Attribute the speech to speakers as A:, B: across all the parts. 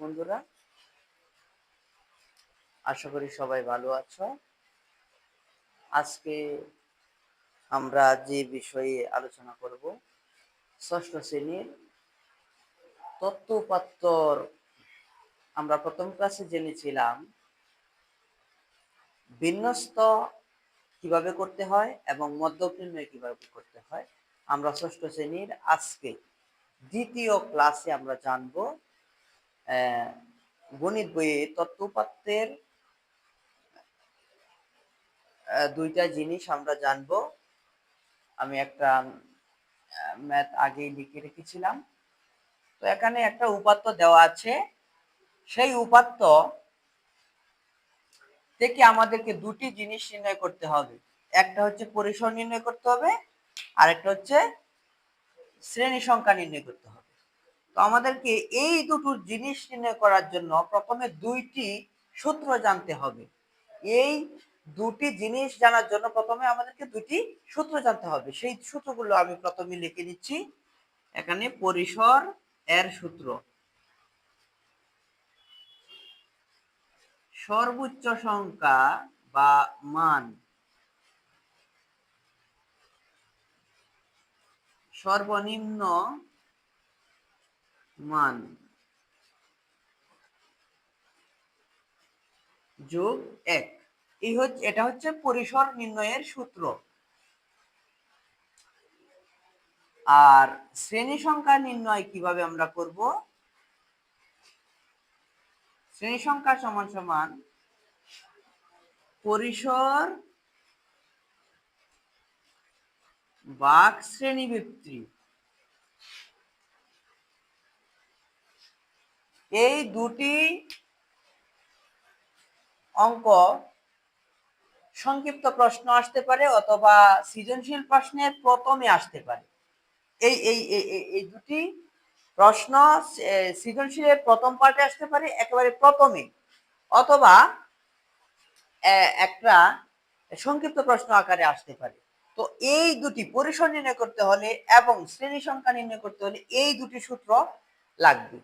A: বন্ধুরা, আশা করি সবাই ভালো আছো। আজকে আমরা যে বিষয়ে আলোচনা করব, ষষ্ঠ শ্রেণীর তত্ত্ব উপাত্তর। আমরা প্রথম ক্লাসে জেনেছিলাম বিন্যস্ত কিভাবে করতে হয় এবং মধ্যক নির্ণয় কিভাবে করতে হয়। আমরা ষষ্ঠ শ্রেণীর আজকে দ্বিতীয় ক্লাসে আমরা জানব গণিত বইয়ে তত্ত্ব উপাত্তের দুইটা জিনিস আমরা জানব। আমি একটা ম্যাথ আগেই লিখে রেখেছিলাম। তো এখানে একটা উপাত্ত দেওয়া আছে, সেই উপাত্ত থেকে আমাদেরকে দুটি জিনিস নির্ণয় করতে হবে। একটা হচ্ছে পরিসর নির্ণয় করতে হবে, আর একটা হচ্ছে শ্রেণী সংখ্যা নির্ণয় করতে হবে। তো আমাদেরকে এই দুটো জিনিস নির্ণয় করার জন্য প্রথমে দুইটি সূত্র জানতে হবে। এই দুটি জিনিস জানার জন্য প্রথমে আমাদেরকে দুটি সূত্র জানতে হবে। সেই সূত্রগুলো আমি প্রথমে লিখে নিচ্ছি। এখানে পরিসর এর সূত্র, সর্বোচ্চ সংখ্যা বা মান, সর্বনিম্ন মান যোগ 1। এটা হচ্ছে পরিসর নির্ণয়ের সূত্র। আর শ্রেণী সংখ্যা নির্ণয় কিভাবে আমরা করব? শ্রেণী সংখ্যা সমান সমান পরিসর ভাগ শ্রেণীবৃত্তি। এই দুটি অঙ্ক সংক্ষিপ্ত প্রশ্ন আসতে পারে অথবা সৃজনশীল প্রশ্নের প্রথমে আসতে পারে। এই এই এই দুটি প্রশ্ন সৃজনশীলের প্রথম পার্টে আসতে পারে, একেবারে প্রথমে, অথবা একটা সংক্ষিপ্ত প্রশ্ন আকারে আসতে পারে। তো এই দুটি পরিসর নির্ণয় করতে হলে এবং শ্রেণী সংখ্যা নির্ণয় করতে হলে এই দুটি সূত্র লাগবে।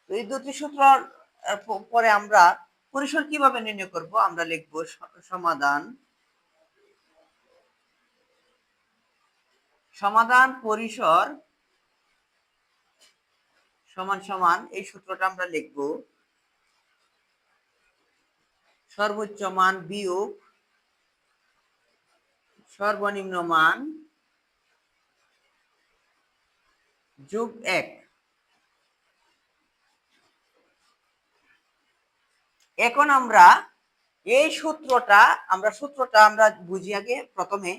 A: তো এই দুটি সূত্র পরে আমরা পরিসর কিভাবে নির্ণয় করব, আমরা লিখব সমাধান পরিসর সমান সমান, এই সূত্রটা আমরা লিখব সর্বোচ্চ মান বিয়োগ সর্বনিম্ন মান যোগ 1। এখন আমরা এই সূত্রটা আমরা বুঝি আগে। প্রথমে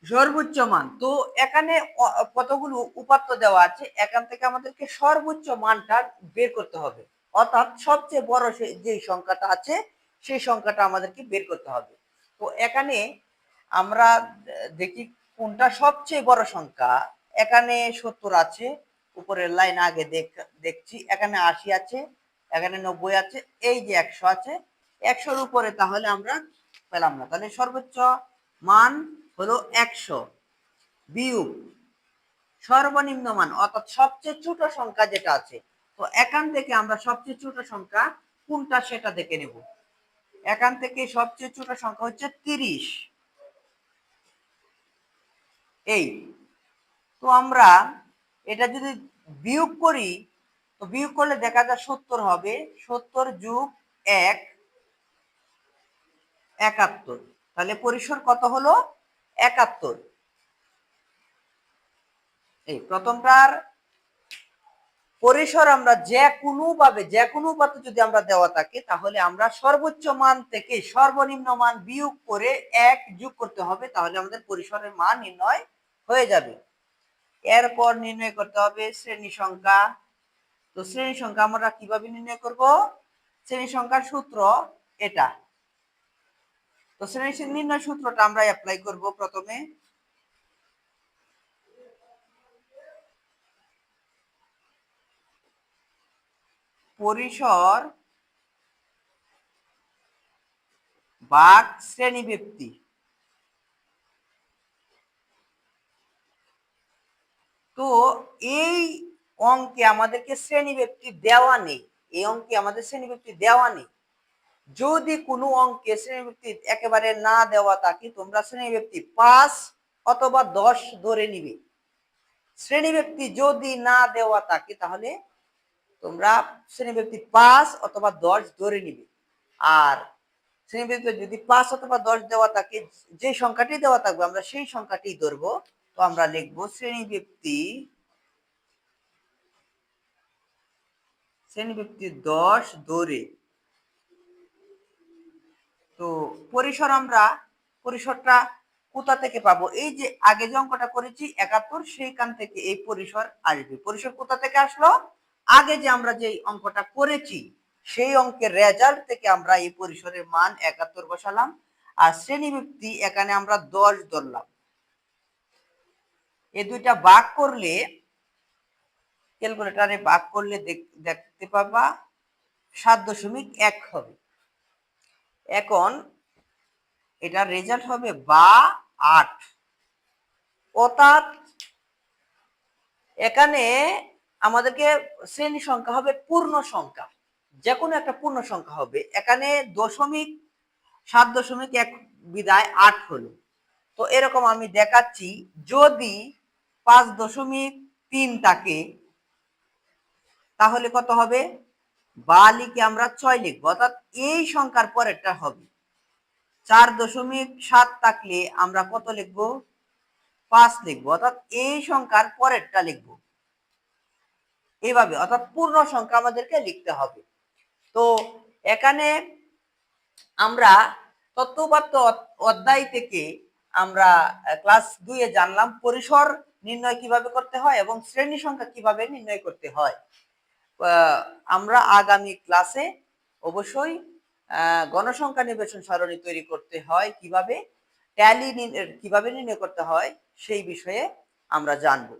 A: সর্বোচ্চ মান, তো এখানে কতগুলো উপাত্ত দেওয়া আছে, এখান থেকে আমাদেরকে সর্বোচ্চ মানটা বের করতে হবে। অর্থাৎ সবচেয়ে বড় যে সংখ্যাটা আছে সেই সংখ্যাটা আমাদেরকে বের করতে হবে। তো এখানে আমরা দেখি কোনটা সবচেয়ে বড় সংখ্যা। এখানে 70 আছে, উপরের লাইন আগে দেখছি। এখানে 80 আছে, এখানে 90 আছে, এই যে 100 আছে। 100-র উপরে তাহলে আমরা পেলাম না। তাহলে সর্বোচ্চ মান হলো 100 বিয়োগ সর্বনিম্ন মান, অর্থাৎ সবচেয়ে ছোট সংখ্যা যেটা আছে। তো এখান থেকে আমরা সবচেয়ে ছোট সংখ্যা কোনটা সেটা দেখে নেব। এখান থেকে সবচেয়ে ছোট সংখ্যা হচ্ছে 30। এই তো আমরা এটা যদি বিয়োগ করি, তো বিয়োগ করলে দেখা যায় 70 হবে। 70 যোগ 1 71। তাহলে পরিসর কত হলো? 71। এই প্রথমটার পরিসর আমরা যে কোনো উপাত্ত যদি আমরা দেওয়া থাকে, তাহলে আমরা সর্বোচ্চ মান থেকে সর্বনিম্ন মান বিয়োগ করে 1 যোগ করতে হবে, তাহলে আমাদের পরিসরের মান নির্ণয় হয়ে যাবে। এরপর নির্ণয় করতে হবে শ্রেণী সংখ্যা। তো শ্রেণী সংখ্যা আমরা কিভাবে নির্ণয় করব? শ্রেণী সংখ্যার সূত্র এটা। তো শ্রেণী নির্ণয় সূত্রটা আমরা অ্যাপ্লাই করব। প্রথমে পরিসর ভাগ শ্রেণীবৃত্তি। তো এই অঙ্কে আমাদেরকে শ্রেণীবৃত্তি দেওয়া নেই, এই অঙ্কে আমাদের শ্রেণীবিভক্তি দেওয়া নেই। যদি কোনো অঙ্কে শ্রেণীবিভক্তি একেবারে না দেওয়া থাকে তোমরা শ্রেণীবিভক্তি 5 অথবা 10 ধরে নিবে। শ্রেণীবিভক্তি যদি না দেওয়া থাকে তাহলে তোমরা শ্রেণীবিভক্তি 5 অথবা 10 ধরে নিবে। আর শ্রেণীবিভক্তি যদি 5 অথবা 10 দেওয়া থাকে, যে সংখ্যাটি দেওয়া থাকবে আমরা সেই সংখ্যাটি ধরবো। তো আমরা লিখবো শ্রেণীবিভক্তি 10 ধরে। তো পরিসরটা কোথা থেকে পাবো? এই যে আগে যে অঙ্কটা করেছি 71, সেইখান থেকে এই পরিসর আসবে। পরিসর কোথা থেকে আসলো? আগে যে আমরা যে অঙ্কটা করেছি সেই অঙ্কের রেজাল্ট থেকে আমরা এই পরিসরের মান 71 বসালাম। আর শ্রেণীবিভক্তি এখানে আমরা 10 ধরলাম। এই দুইটা ভাগ করলে, ক্যালকুলেটরে ভাগ করলে দেখতে পাবা 7.1 হবে। এখন এটার রেজাল্ট হবে 8। অর্থাৎ এখানে আমাদেরকে শ্রেণী সংখ্যা হবে পূর্ণ সংখ্যা, যে কোনো একটা পূর্ণ সংখ্যা হবে। এখানে 7.1 বিদায় 8 হলো। তো এরকম আমি দেখাচ্ছি, যদি 5.3 থাকে তাহলে কত হবে? বা লিখে আমরা 6 লিখবো, অর্থাৎ এই সংখ্যার পরেরটা হবে। 4.7 থাকলে আমরা কত লিখবো? 5 লিখবো, অর্থাৎ এই সংখ্যার পরেরটা লিখবো। এইভাবে অর্থাৎ পূর্ণ সংখ্যা আমাদেরকে লিখতে হবে। তো এখানে আমরা তথ্য অধ্যায় থেকে আমরা ক্লাস 2 এ জানলাম পরিসর নির্ণয় কিভাবে করতে হয় এবং শ্রেণী সংখ্যা কিভাবে নির্ণয় করতে হয়। আমরা আগামী ক্লাসে অবশ্যই গণসংখ্যা নির্বাচন সারণী তৈরি করতে হয় কিভাবে, ট্যালি কিভাবে নির্ণয় করতে হয় সেই বিষয়ে আমরা জানবো।